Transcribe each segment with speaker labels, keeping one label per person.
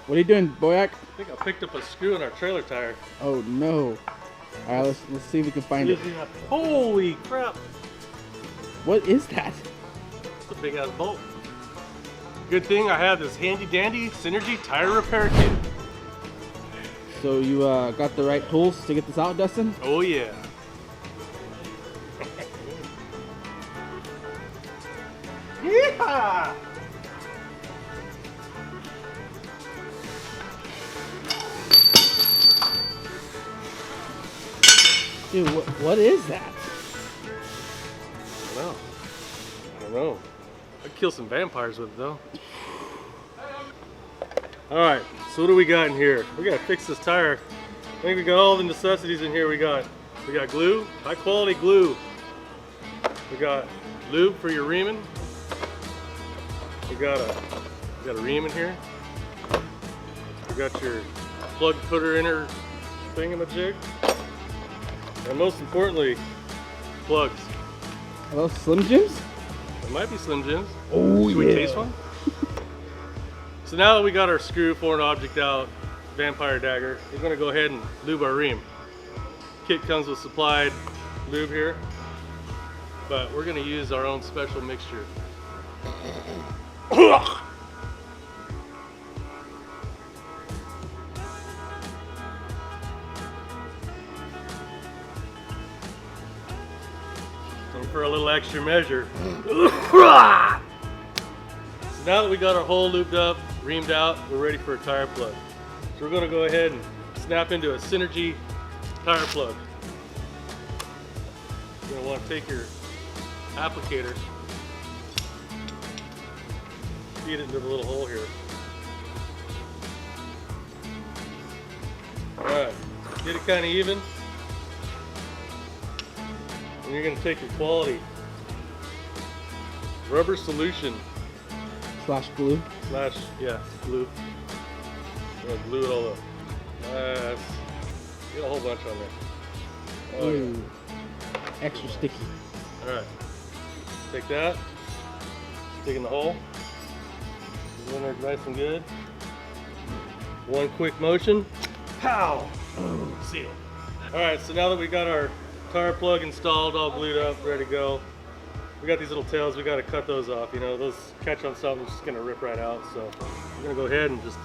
Speaker 1: What are you doing, Boyac?
Speaker 2: I think I picked up a screw in our trailer tire.
Speaker 1: Oh no. Alright, let's see if we can find it.
Speaker 2: Holy crap!
Speaker 1: What is that?
Speaker 2: It's a big ass bolt. Good thing I have this handy dandy Synergy tire repair kit.
Speaker 1: So you got the right tools to get this out, Dustin?
Speaker 2: Oh yeah. Yeah!
Speaker 1: Dude, what is that?
Speaker 2: I don't know. I'd kill some vampires with it though. Alright, so what do we got in here? We gotta fix this tire. I think we got all the necessities in here. We got glue, high quality glue. We got lube for your reaming. We got a ream in here. We got your plug putter inner thingamajig. And most importantly, plugs.
Speaker 1: Are those Slim Jims?
Speaker 2: It might be Slim Jims.
Speaker 1: Oh,
Speaker 2: Should we taste one? So now that we got our screw, foreign object out, vampire dagger, we're gonna go ahead and lube our ream. Kit comes with supplied lube here, but we're gonna use our own special mixture. So for a little extra measure. So now that we got our hole lubed up, reamed out, we're ready for a tire plug. So we're gonna go ahead and snap into a Synergy tire plug. You're gonna wanna take your applicator, feed it into the little hole here. All right, get it kind of even. And you're gonna take your quality rubber solution
Speaker 1: Slash glue.
Speaker 2: slash, yeah, glue. You're gonna glue it all up. Nice. Get a whole bunch on there. Oh,
Speaker 1: Ooh. Extra sticky.
Speaker 2: yeah. All right. Take that. Stick in the hole. Get in there nice and good. One quick motion. Pow! Seal. All right. So now that we got our tire plug installed, all glued up, ready to go. We got these little tails, we got to cut those off. You know, those catch on something, it's just gonna rip right out. So we're gonna go ahead and just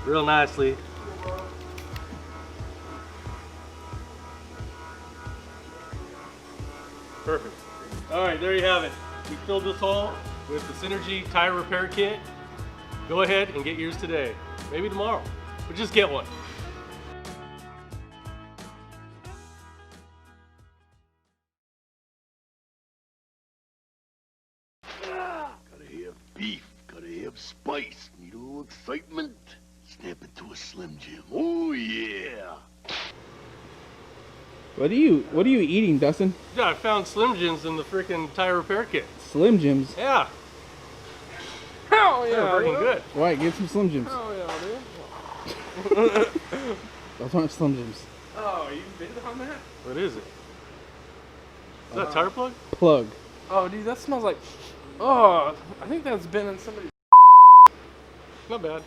Speaker 2: real nicely. Perfect. All right, there you have it. We filled this hole with the Synergy tire repair kit. Go ahead and get yours today. Maybe tomorrow, but just get one.
Speaker 3: Gotta have beef, gotta have spice, need a little excitement. Snap into a Slim Jim. Oh yeah!
Speaker 1: What are you eating, Dustin?
Speaker 2: Yeah, I found Slim Jims in the freaking tire repair kit.
Speaker 1: Slim Jims.
Speaker 2: Yeah,
Speaker 4: Hell
Speaker 2: they're
Speaker 4: yeah,
Speaker 2: freaking
Speaker 4: dude.
Speaker 2: good.
Speaker 1: Why? Get some Slim Jims.
Speaker 4: Hell yeah, dude.
Speaker 1: Those aren't Slim Jims.
Speaker 4: Oh, you bid on that?
Speaker 2: What is it? Is that a tire plug?
Speaker 1: Plug.
Speaker 4: Oh, dude, that smells like. Oh, I think that's been in somebody's.
Speaker 2: Not bad.